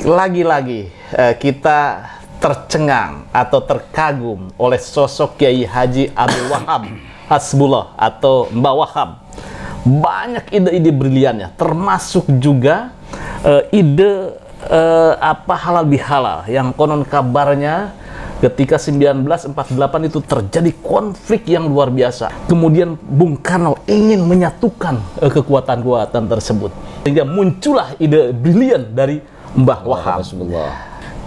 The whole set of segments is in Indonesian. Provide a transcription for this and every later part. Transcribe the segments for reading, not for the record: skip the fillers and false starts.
Lagi-lagi kita tercengang atau terkagum oleh sosok Kiai Haji Abdul Wahab Hasbullah atau Mbah Wahab. Banyak ide-ide briliannya, termasuk juga ide halal bihalal yang konon kabarnya ketika 1948 itu terjadi konflik yang luar biasa. Kemudian Bung Karno ingin menyatukan kekuatan-kekuatan tersebut, sehingga muncullah ide brilian dari Mbah Wahab.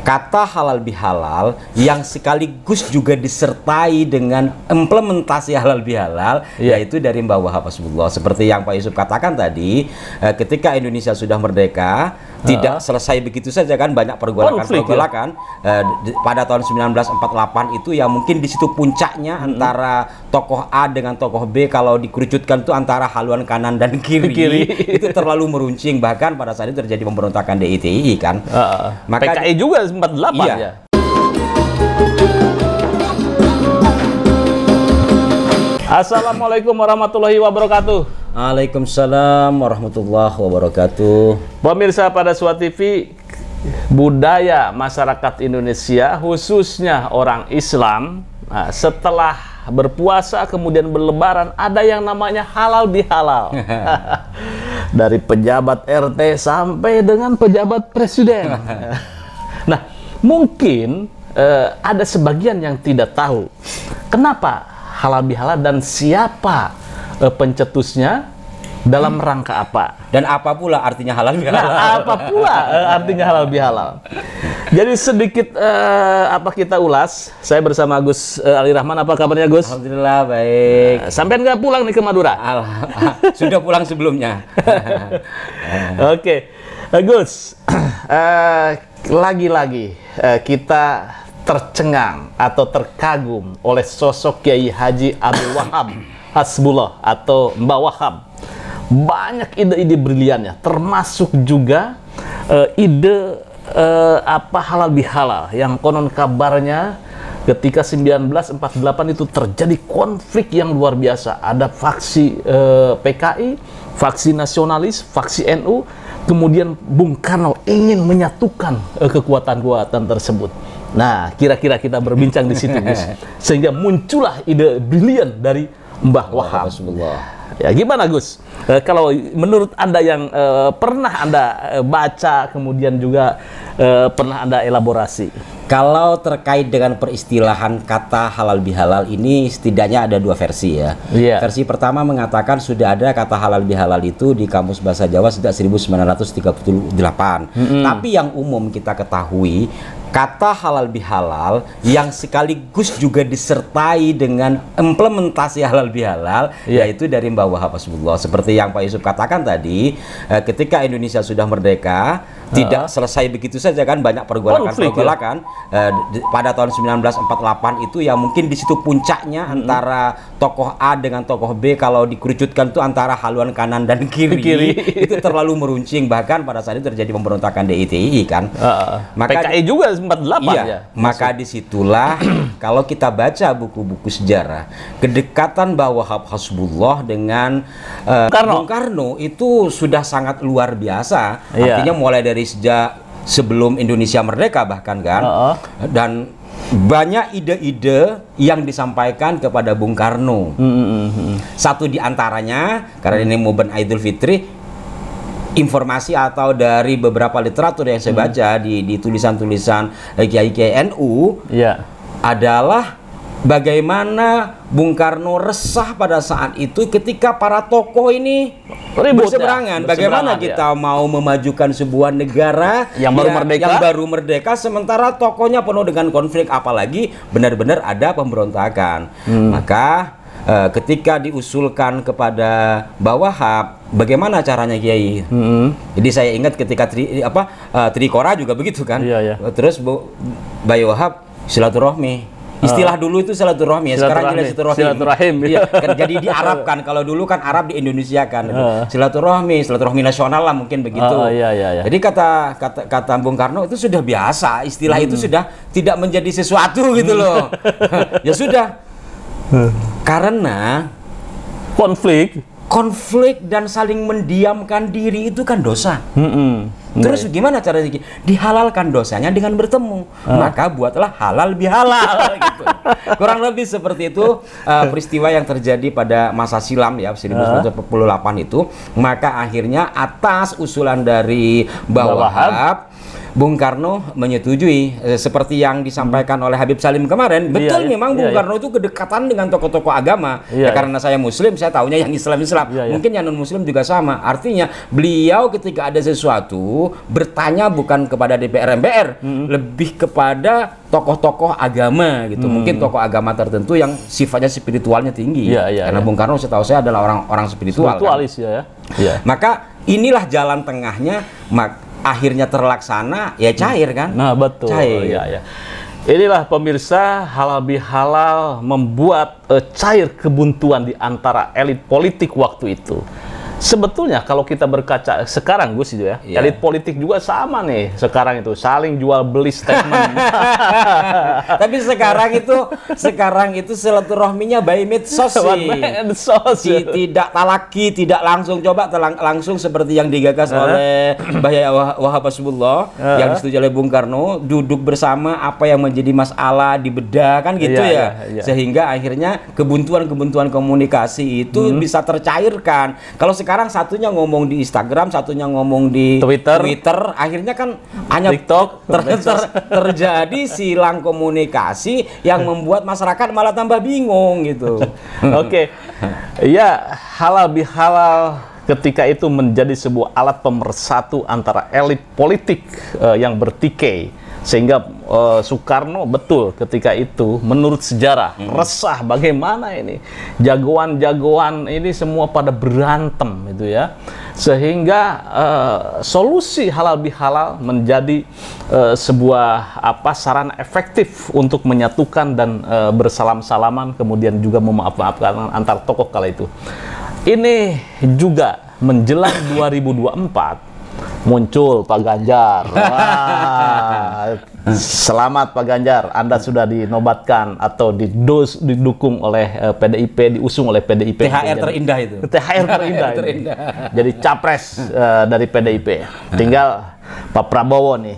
Kata halal bihalal yang sekaligus juga disertai dengan implementasi halal bihalal, yaitu dari Mbah Wahab Hasbullah. Seperti yang Pak Yusuf katakan tadi, ketika Indonesia sudah merdeka, tidak selesai begitu saja kan, banyak pergolakan-pergolakan. Pada tahun 1948 itu ya mungkin di situ puncaknya antara tokoh A dengan tokoh B, kalau dikerucutkan itu antara haluan kanan dan kiri. Itu terlalu meruncing, bahkan pada saat itu terjadi pemberontakan DITI kan. Maka PKI juga 48 ya. Assalamualaikum warahmatullahi wabarakatuh. Waalaikumsalam warahmatullahi wabarakatuh. Pemirsa pada Sua TV, budaya masyarakat Indonesia khususnya orang Islam, setelah berpuasa kemudian berlebaran ada yang namanya halal bihalal. Dari pejabat RT sampai dengan pejabat presiden. Nah, mungkin ada sebagian yang tidak tahu kenapa halal bihalal dan siapa pencetusnya, dalam rangka apa, dan apa pula artinya halal bihalal. Nah, apa pula artinya halal bihalal. Jadi sedikit kita ulas. Saya bersama Gus Ali Rahman. Apa kabarnya, Gus? Alhamdulillah baik. Sampai nggak pulang nih ke Madura? Sudah pulang sebelumnya. Oke, Gus. Lagi-lagi kita tercengang atau terkagum oleh sosok Kiai Haji Abdul Wahab Hasbullah atau Mbah Wahab. Banyak ide-ide briliannya, termasuk juga ide halal bihalal yang konon kabarnya ketika 1948 itu terjadi konflik yang luar biasa. Ada faksi PKI, faksi nasionalis, faksi NU. Kemudian Bung Karno ingin menyatukan kekuatan-kekuatan tersebut. Nah, kira-kira kita berbincang di situ, Gus. Sehingga muncullah ide brilian dari Mbah Wahab. Ya, gimana, Gus? Kalau menurut Anda yang pernah Anda baca, kemudian juga pernah Anda elaborasi. Kalau terkait dengan peristilahan kata halal bihalal ini, setidaknya ada dua versi ya. Versi pertama mengatakan sudah ada kata halal bihalal itu di Kamus Bahasa Jawa sejak 1938. Tapi yang umum kita ketahui, kata halal bihalal yang sekaligus juga disertai dengan implementasi halal bihalal, yaitu dari Mbah Wahab Hasbullah. Seperti yang Pak Yusuf katakan tadi, ketika Indonesia sudah merdeka, tidak selesai begitu saja kan, banyak pergolakan-pergolakan. Pada tahun 1948 itu ya mungkin di situ puncaknya antara tokoh A dengan tokoh B, kalau dikerucutkan itu antara haluan kanan dan kiri. Itu terlalu meruncing, bahkan pada saat itu terjadi pemberontakan DITI kan. Maka PKI juga 48 ya. Maka disitulah kalau kita baca buku-buku sejarah, kedekatan Mbah Wahab Hasbullah dengan Bung Karno itu sudah sangat luar biasa. Artinya mulai dari sejak sebelum Indonesia merdeka bahkan kan. Dan banyak ide-ide yang disampaikan kepada Bung Karno. Satu di antaranya, karena ini momen Idul Fitri, informasi atau dari beberapa literatur yang saya baca di tulisan-tulisan Kiai-Kiai NU adalah bagaimana Bung Karno resah pada saat itu ketika para tokoh ini berseberangan. Bagaimana kita mau memajukan sebuah negara yang baru merdeka sementara tokohnya penuh dengan konflik, apalagi benar-benar ada pemberontakan. Maka ketika diusulkan kepada Mbah Wahab, bagaimana caranya Kiai? Jadi saya ingat ketika Trikora juga begitu kan. Terus Mbah Wahab silaturahmi. Istilah dulu itu silaturahmi, sekarang jadi silaturahim. Kan jadi diarabkan. Kalau dulu kan Arab di Indonesia kan. Silaturahmi nasional lah mungkin begitu. Jadi kata Bung Karno itu sudah biasa, istilah itu sudah tidak menjadi sesuatu gitu loh. Ya sudah. Karena konflik dan saling mendiamkan diri itu kan dosa. Terus gimana cara dihalalkan dosanya dengan bertemu? Maka buatlah halal bihalal gitu. Kurang lebih seperti itu peristiwa yang terjadi pada masa silam ya 1948 itu. Maka akhirnya atas usulan dari Mbah Wahab, Bung Karno menyetujui seperti yang disampaikan oleh Habib Salim kemarin. Betul, memang Bung Karno itu kedekatan dengan tokoh-tokoh agama. Karena saya Muslim, saya tahunya yang Islam-Islam. Mungkin yang non-Muslim juga sama. Artinya beliau ketika ada sesuatu bertanya bukan kepada DPR MPR, lebih kepada tokoh-tokoh agama gitu. Mungkin tokoh agama tertentu yang sifatnya spiritualnya tinggi. Karena Bung Karno setahu saya adalah orang spiritual. Spiritualis kan? Maka inilah jalan tengahnya. Akhirnya terlaksana, ya cair kan? Nah betul. Cair. Inilah pemirsa, halal bihalal membuat cair kebuntuan di antara elit politik waktu itu. Sebetulnya kalau kita berkaca sekarang Gus itu ya, elit politik juga sama nih sekarang itu saling jual beli statement. Tapi sekarang itu silaturahminya by medsos sih. Tidak talaki, tidak langsung, coba langsung seperti yang digagas oleh Mbah Wahab Hasbullah yang disetujui oleh Bung Karno, duduk bersama apa yang menjadi masalah dibedah kan gitu sehingga akhirnya kebuntuan komunikasi itu bisa tercairkan. Kalau sekarang satunya ngomong di Instagram, satunya ngomong di Twitter, akhirnya kan hanya TikTok terjadi silang komunikasi yang membuat masyarakat malah tambah bingung gitu. Ya, halal bihalal ketika itu menjadi sebuah alat pemersatu antara elit politik yang bertikai. Sehingga Soekarno betul ketika itu menurut sejarah resah bagaimana ini jagoan-jagoan ini semua pada berantem itu ya, sehingga solusi halal bihalal menjadi sebuah sarana efektif untuk menyatukan dan bersalam-salaman, kemudian juga memaaf-maafkan antar tokoh kala itu. Ini juga menjelang 2024 muncul Pak Ganjar. Wah, selamat Pak Ganjar, Anda sudah dinobatkan atau didukung oleh PDIP, diusung oleh PDIP. THR terindah itu. THR terindah. Jadi capres dari PDIP. Tinggal Pak Prabowo nih.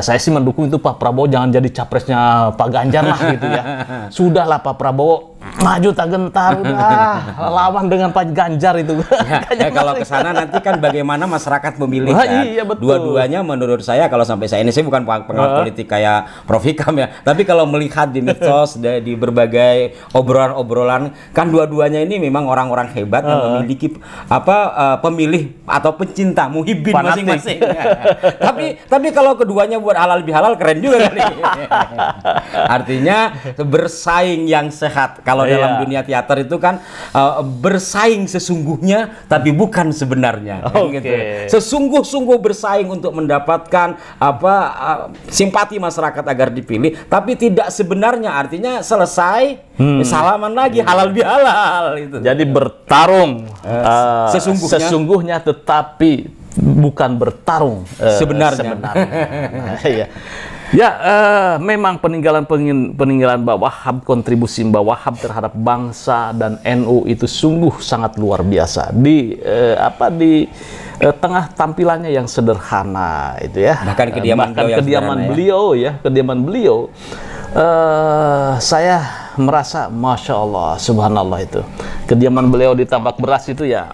Saya sih mendukung itu Pak Prabowo jangan jadi capresnya Pak Ganjar lah gitu ya. Sudahlah Pak Prabowo maju tak gentar, udah lawan dengan Pak Ganjar itu. Kalau ke sana nanti kan bagaimana masyarakat memilih kan. Dua-duanya menurut saya, kalau sampai saya ini, saya bukan pengawat politik kayak Prof Hikam ya, tapi kalau melihat di medsos di berbagai obrolan-obrolan kan dua-duanya ini memang orang-orang hebat yang memiliki pemilih atau pencinta muhibbin masing-masing. Tapi kalau keduanya buat halal bihalal keren juga kali. Artinya bersaing yang sehat. Kalau dalam dunia teater itu kan bersaing sesungguhnya tapi bukan sebenarnya. Gitu. Sesungguh-sungguh bersaing untuk mendapatkan simpati masyarakat agar dipilih, tapi tidak sebenarnya, artinya selesai salaman lagi halal bihalal itu. Jadi bertarung sesungguhnya tetapi bukan bertarung sebenarnya. Ya, memang peninggalan Mbah Wahab, kontribusi Mbah Wahab terhadap bangsa dan NU itu sungguh sangat luar biasa. Di tengah tampilannya yang sederhana itu ya. Bahkan kediaman beliau saya merasa masya Allah, subhanallah itu. Kediaman beliau di Tambak Beras itu ya.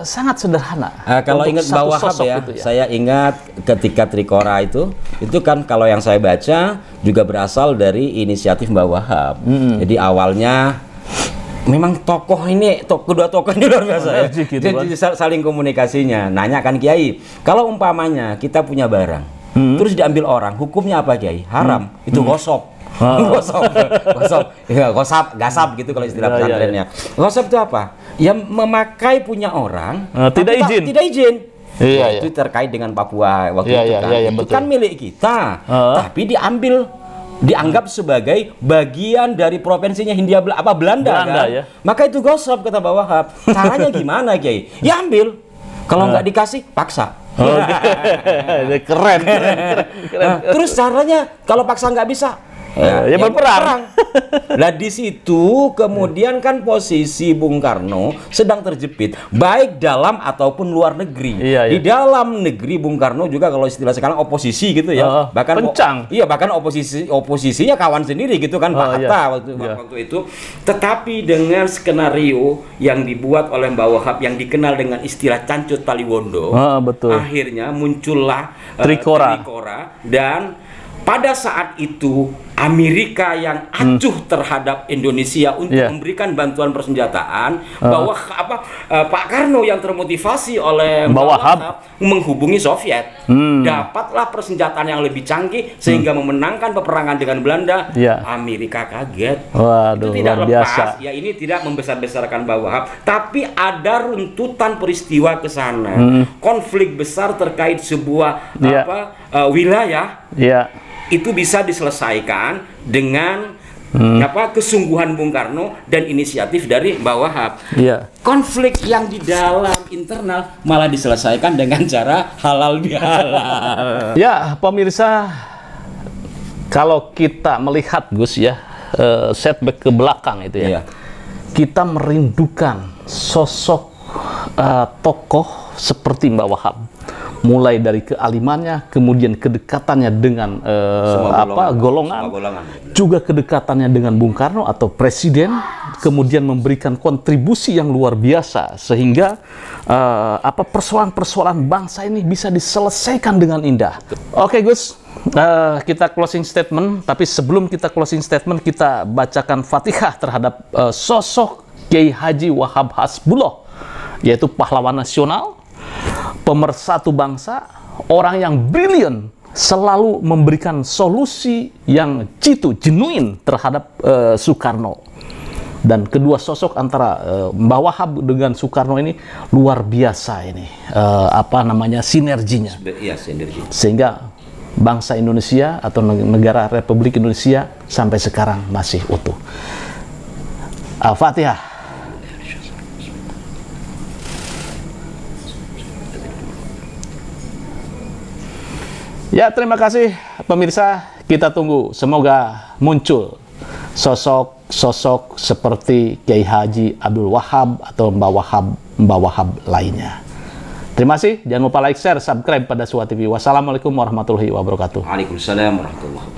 Sangat sederhana. Kalau ingat Mbah Wahab ya, saya ingat ketika Trikora itu kan kalau yang saya baca juga berasal dari inisiatif Mbah Wahab. Jadi awalnya memang kedua tokoh ini luar biasa ya. Jadi saling komunikasinya. Nanya kan Kiai, kalau umpamanya kita punya barang, terus diambil orang, hukumnya apa Kiai? Haram. Itu gosok. Gasap gitu kalau istilah pesantrennya. Gosap itu apa? Ya memakai punya orang tidak izin. Itu terkait dengan Papua waktu itu kan. Itu kan milik kita, tapi dianggap sebagai bagian dari provinsinya Belanda kan? Ya. Maka itu gosap kata Mbah Wahab. Caranya gimana Kiai? Ya ambil. Kalau nggak dikasih, paksa. Keren. Terus caranya kalau paksa nggak bisa, Ya berperang. Lah di situ kemudian kan posisi Bung Karno sedang terjepit baik dalam ataupun luar negeri. Di dalam negeri Bung Karno juga kalau istilah sekarang oposisi gitu ya. Bahkan pencang. Bahkan oposisinya kawan sendiri gitu kan Pak Hatta waktu itu. Tetapi dengan skenario yang dibuat oleh Mbah Wahab yang dikenal dengan istilah Cancut Taliwondo, akhirnya muncullah Trikora dan pada saat itu Amerika yang acuh terhadap Indonesia untuk memberikan bantuan persenjataan, bahwa Pak Karno yang termotivasi oleh Mbah Wahab menghubungi Soviet, dapatlah persenjataan yang lebih canggih sehingga memenangkan peperangan dengan Belanda. Amerika kaget. Waduh, itu tidak luar lepas. biasa. Ya ini tidak membesar-besarkan Mbah Wahab, tapi ada runtutan peristiwa ke sana. Konflik besar terkait sebuah wilayah. Itu bisa diselesaikan dengan kesungguhan Bung Karno dan inisiatif dari Mbah Wahab. Konflik yang di dalam internal malah diselesaikan dengan cara halal bihalal. Ya, pemirsa, kalau kita melihat Gus ya, setback ke belakang itu ya, kita merindukan sosok tokoh seperti Mbah Wahab. Mulai dari kealimannya, kemudian kedekatannya dengan golongan, juga kedekatannya dengan Bung Karno atau presiden, kemudian memberikan kontribusi yang luar biasa sehingga persoalan-persoalan bangsa ini bisa diselesaikan dengan indah. Oke Gus, kita closing statement, tapi sebelum kita closing statement kita bacakan Fatihah terhadap sosok Kiai Haji Wahab Hasbullah, yaitu pahlawan nasional, pemersatu bangsa, orang yang brilian, selalu memberikan solusi yang genuine terhadap Soekarno. Dan kedua sosok antara Mbah Wahab dengan Soekarno ini luar biasa ini, sinerginya. Sehingga bangsa Indonesia atau negara Republik Indonesia sampai sekarang masih utuh. Al-Fatihah. Ya, terima kasih pemirsa. Kita tunggu, semoga muncul sosok-sosok seperti Kiai Haji Abdul Wahab atau Mbah Wahab lainnya. Terima kasih. Jangan lupa like, share, subscribe pada Suha TV. Wassalamualaikum warahmatullahi wabarakatuh. Waalaikumsalam warahmatullahi wabarakatuh.